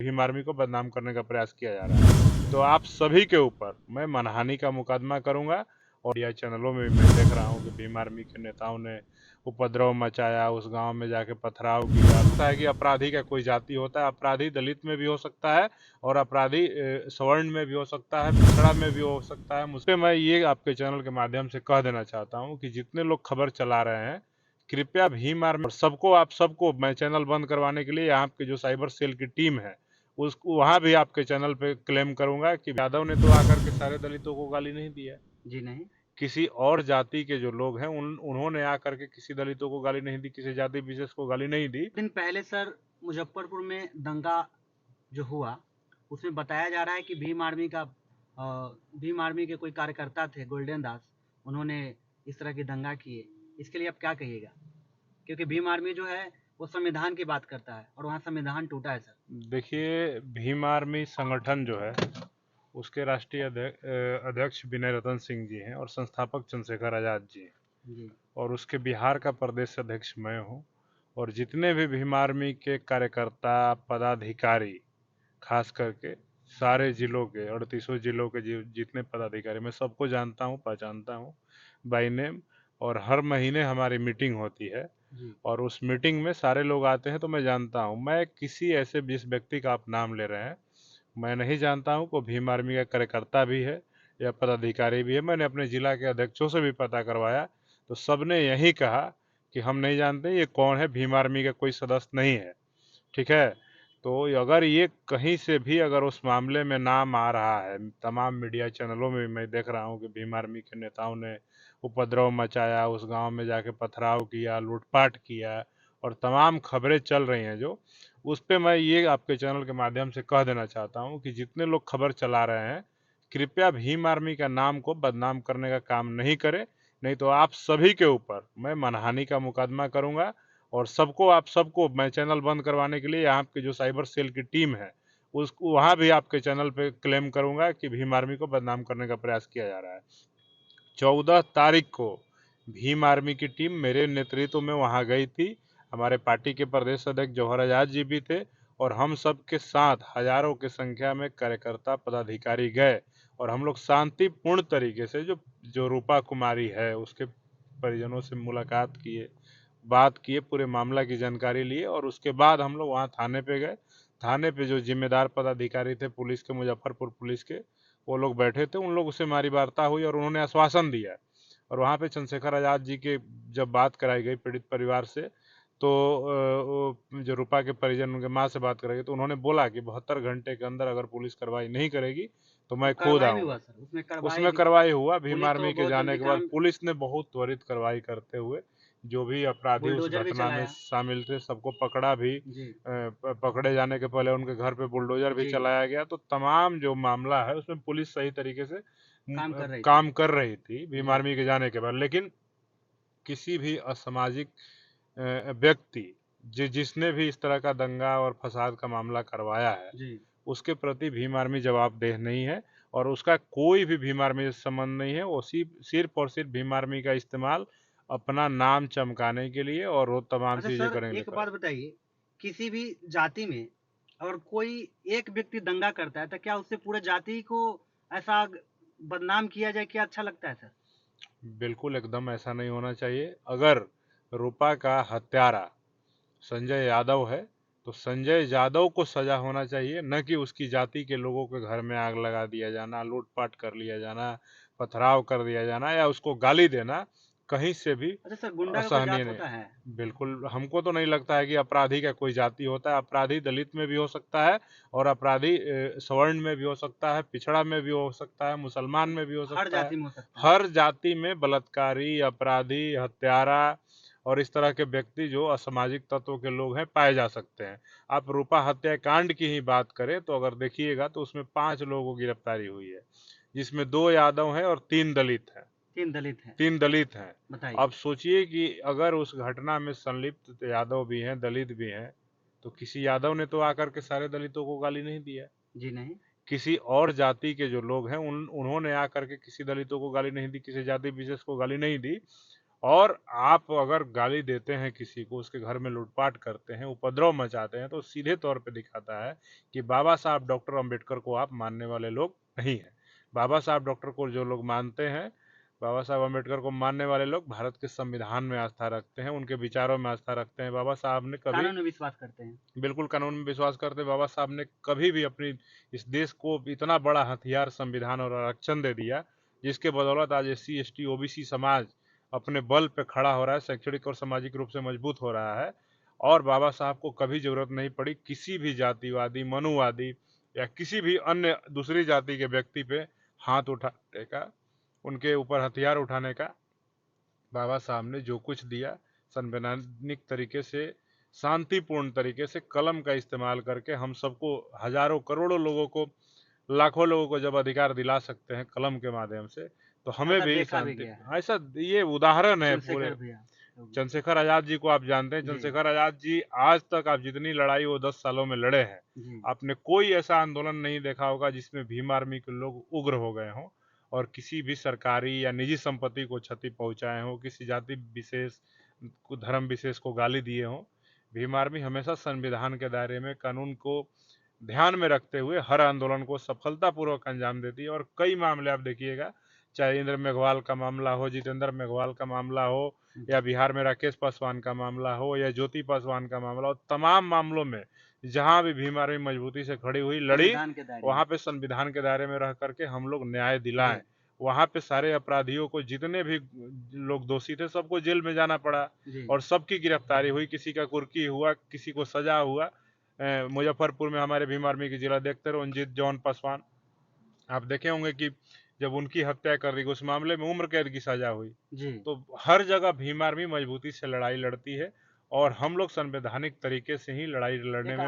Bhim army को बदनाम करने का प्रयास किया जा रहा है। तो आप सभी के ऊपर मैं मानहानि का मुकदमा करूंगा। और यह चैनलों में भी मैं देख रहा हूँ कि भीम आर्मी के नेताओं ने उपद्रव मचाया, उस गांव में जाके पथराव किया। लगता है कि अपराधी का कोई जाति होता है, अपराधी दलित में भी हो सकता है और अपराधी सवर्ण में भी हो सकता है, पिछड़ा में भी हो सकता है। मुझसे मैं ये आपके चैनल के माध्यम से कह देना चाहता हूँ कि जितने लोग खबर चला रहे हैं, कृपया भीम आर्मी और सबको, आप सबको मैं चैनल बंद करवाने के लिए यहाँ के जो साइबर सेल की टीम है उसको वहां भी आपके चैनल पे क्लेम करूंगा कि यादव ने तो आकर के सारे दलितों को गाली नहीं दी है। जी नहीं। किसी और जाति के जो लोग हैं उन्होंने आकर के किसी दलितों को गाली नहीं दी, किसी जाति विशेष को गाली नहीं दी। दिन पहले सर मुजफ्फरपुर में दंगा जो हुआ उसमें बताया जा रहा है कि भीम आर्मी के कोई कार्यकर्ता थे गोल्डन दास, उन्होंने इस तरह की दंगा किए। इसके लिए आप क्या कहिएगा? क्योंकि भीम आर्मी जो है वो संविधान की बात करता है और वहाँ संविधान टूटा है सर। देखिए, भीम आर्मी संगठन जो है उसके राष्ट्रीय अध्यक्ष विनय रतन सिंह जी हैं और संस्थापक चंद्रशेखर आजाद जी हैं। जी और उसके बिहार का प्रदेश अध्यक्ष मैं हूँ। और जितने भी भीम आर्मी के कार्यकर्ता, पदाधिकारी, खास करके सारे जिलों के 38 जिलों के जितने पदाधिकारी, मैं सबको जानता हूँ, पहचानता हूँ बाई नेम। और हर महीने हमारी मीटिंग होती है जी और उस मीटिंग में सारे लोग आते हैं, तो मैं जानता हूँ। मैं किसी ऐसे जिस व्यक्ति का आप नाम ले रहे हैं, मैं नहीं जानता हूँ को भीम आर्मी का कार्यकर्ता भी है या पदाधिकारी भी है। मैंने अपने जिला के अध्यक्षों से भी पता करवाया, तो सबने यही कहा कि हम नहीं जानते ये कौन है, भीम आर्मी का कोई सदस्य नहीं है। ठीक है। तो अगर ये कहीं से भी अगर उस मामले में नाम आ रहा है, तमाम मीडिया चैनलों में भी मैं देख रहा हूँ कि भीम आर्मी के नेताओं ने उपद्रव मचाया, उस गांव में जाके पथराव किया, लूटपाट किया, और तमाम खबरें चल रही हैं जो, उस पे मैं ये आपके चैनल के माध्यम से कह देना चाहता हूँ कि जितने लोग खबर चला रहे हैं, कृपया भीम आर्मी का नाम को बदनाम करने का काम नहीं करें। नहीं तो आप सभी के ऊपर मैं मानहानि का मुकदमा करूंगा। और सबको, आप सबको मैं चैनल बंद करवाने के लिए यहाँ की जो साइबर सेल की टीम है उसको वहां भी आपके चैनल पे क्लेम करूंगा कि भीम आर्मी को बदनाम करने का प्रयास किया जा रहा है। 14 तारीख को भीम आर्मी की टीम मेरे नेतृत्व में वहां गई थी। हमारे पार्टी के प्रदेश अध्यक्ष जौहर आजाद जी भी थे और हम सब के साथ हजारों की संख्या में कार्यकर्ता, पदाधिकारी गए और हम लोग शांतिपूर्ण तरीके से जो जो रूपा कुमारी है उसके परिजनों से मुलाकात किए, बात किए, पूरे मामला की जानकारी लिए और उसके बाद हम लोग वहाँ थाने पे गए। थाने पे जो जिम्मेदार पदाधिकारी थे पुलिस के, मुजफ्फरपुर पुलिस के, वो लोग बैठे थे। उन लोगों से हमारी वार्ता हुई और उन्होंने आश्वासन दिया। और वहाँ पे चंद्रशेखर आजाद जी के जब बात कराई गई पीड़ित परिवार से, तो जो रूपा के परिजन, उनके माँ से बात कराई, तो उन्होंने बोला कि 72 घंटे के अंदर अगर पुलिस कार्रवाई नहीं करेगी तो तो मैं खुद कार्रवाई भी हुआ आऊंगा। सर, उसमें कार्रवाई उसमें भी। कार्रवाई हुआ। भीम पुलिस तो आर्मी के बहुत जाने जल्दी के बाद काम, पुलिस ने बहुत त्वरित कार्रवाई करते हुए जो भी अपराधी उस बुलडोजर भी घटना में चलाया। शामिल थे सबको पकड़ा भी। जी पकड़े जाने के पहले उनके घर पे बुलडोजर भी जी चलाया गया। तो तमाम जो मामला है उसमें पुलिस सही तरीके से काम कर रही थी। काम कर रही थी भीम जी आर्मी के जाने के बाद। लेकिन किसी भी असामाजिक व्यक्ति जिसने भी इस तरह का दंगा और फसाद का मामला करवाया है, जी उसके प्रति भीम आर्मी जवाबदेह नहीं है और उसका कोई भी भीम आर्मी से संबंध नहीं है। वो सिर्फ और सिर्फ भीम आर्मी का इस्तेमाल अपना नाम चमकाने के लिए और वो तमाम अच्छा चीजें सर, करने के लिए एक कर बात रहे बताइए, किसी भी जाति में अगर कोई एक व्यक्ति दंगा करता है तो क्या उससे पूरे जाति को ऐसा बदनाम किया जाए? क्या अच्छा लगता है सर? हैं। बिल्कुल एकदम ऐसा नहीं होना चाहिए। अगर रूपा का हत्यारा संजय यादव है तो संजय यादव को सजा होना चाहिए, न कि उसकी जाति के लोगों के घर में आग लगा दिया जाना, लूटपाट कर लिया जाना, पथराव कर दिया जाना या उसको गाली देना कहीं से भी अच्छा सर, गुंडा का कोई असहनीय जात नहीं। होता है? बिल्कुल, हमको तो नहीं लगता है कि अपराधी का कोई जाति होता है। अपराधी दलित में भी हो सकता है और अपराधी सवर्ण में भी हो सकता है, पिछड़ा में भी हो सकता है, मुसलमान में भी हो हर सकता है। जाति में हो सकता है। हर जाति में बलात्कारी, अपराधी, हत्यारा और इस तरह के व्यक्ति जो असामाजिक तत्व के लोग हैं पाए जा सकते हैं। आप रूपा हत्याकांड की ही बात करें तो अगर देखिएगा तो उसमें 5 लोगों की गिरफ्तारी हुई है, जिसमें 2 यादव हैं और 3 दलित हैं। 3 दलित हैं। 3 दलित हैं। बताइए। अब सोचिए कि अगर उस घटना में संलिप्त यादव भी हैं, दलित भी हैं, तो किसी यादव ने तो आकर के सारे दलितों को गाली नहीं दी है। जी नहीं। किसी और जाति के जो लोग हैं उन्होंने आकर के किसी दलितों को गाली नहीं दी, किसी जाति विशेष को गाली नहीं दी। और आप अगर गाली देते हैं किसी को, उसके घर में लूटपाट करते हैं, उपद्रव मचाते हैं, तो सीधे तौर पे दिखाता है कि बाबा साहब डॉक्टर अंबेडकर को आप मानने वाले लोग नहीं हैं। बाबा साहब डॉक्टर को जो लोग मानते हैं, बाबा साहब अंबेडकर को मानने वाले लोग भारत के संविधान में आस्था रखते हैं, उनके विचारों में आस्था रखते हैं। बाबा साहब ने कभी कानून में विश्वास करते हैं। बिल्कुल कानून में विश्वास करते हैं। बाबा साहब ने कभी भी अपनी इस देश को इतना बड़ा हथियार संविधान और आरक्षण दे दिया, जिसके बदौलत आज SC ST OBC समाज अपने बल पे खड़ा हो रहा है, शैक्षणिक और सामाजिक रूप से मजबूत हो रहा है। और बाबा साहब को कभी जरूरत नहीं पड़ी किसी भी जातिवादी, मनुवादी या किसी भी अन्य दूसरी जाति के व्यक्ति पे हाथ उठाने का, उनके ऊपर हथियार उठाने का। बाबा साहब ने जो कुछ दिया, संवैधानिक तरीके से, शांतिपूर्ण तरीके से कलम का इस्तेमाल करके हम सबको, हजारों करोड़ों लोगों को, लाखों लोगों को जब अधिकार दिला सकते हैं कलम के माध्यम से, तो हमें ऐसा भी देखा भी शांति, गया है। ऐसा ये उदाहरण है पूरे। चंद्रशेखर भैया। चंद्रशेखर आजाद जी को आप जानते हैं। जी चंद्रशेखर आजाद जी आज तक आप जितनी लड़ाई वो 10 सालों में लड़े हैं, जी आपने कोई ऐसा आंदोलन नहीं देखा होगा जिसमें भीम आर्मी के लोग उग्र हो गए हों और किसी भी सरकारी या निजी संपत्ति को क्षति पहुंचाए हों, किसी जाति विशेष को, धर्म विशेष को गाली दिए हों। भीम आर्मी हमेशा संविधान के दायरे में, कानून को ध्यान में रखते हुए हर आंदोलन को सफलतापूर्वक अंजाम देती है। और कई मामले आप देखिएगा, चाहे इंद्र मेघवाल का मामला हो, जितेंद्र मेघवाल का मामला हो, या बिहार में राकेश पासवान का मामला हो, या ज्योति पासवान का मामला हो, तमाम मामलों में जहां भी भीम आर्मी मजबूती से खड़ी हुई, लड़ी, संविधान के दायरे में। वहां पे संविधान के दायरे में रह करके हम लोग न्याय दिलाएं। वहां पे सारे अपराधियों को, जितने भी लोग दोषी थे, सबको जेल में जाना पड़ा जी और सबकी गिरफ्तारी हुई, किसी का कुर्की हुआ, किसी को सजा हुआ। मुजफ्फरपुर में हमारे भीम आर्मी के जिला देखते रंजीत जॉन पासवान, आप देखे होंगे कि जब उनकी हत्या कर दी, उस मामले में उम्र कैद की सजा हुई। जी तो हर जगह भीम आर्मी मजबूती से लड़ाई लड़ती है और हम लोग संवैधानिक तरीके से ही लड़ाई लड़ने एक में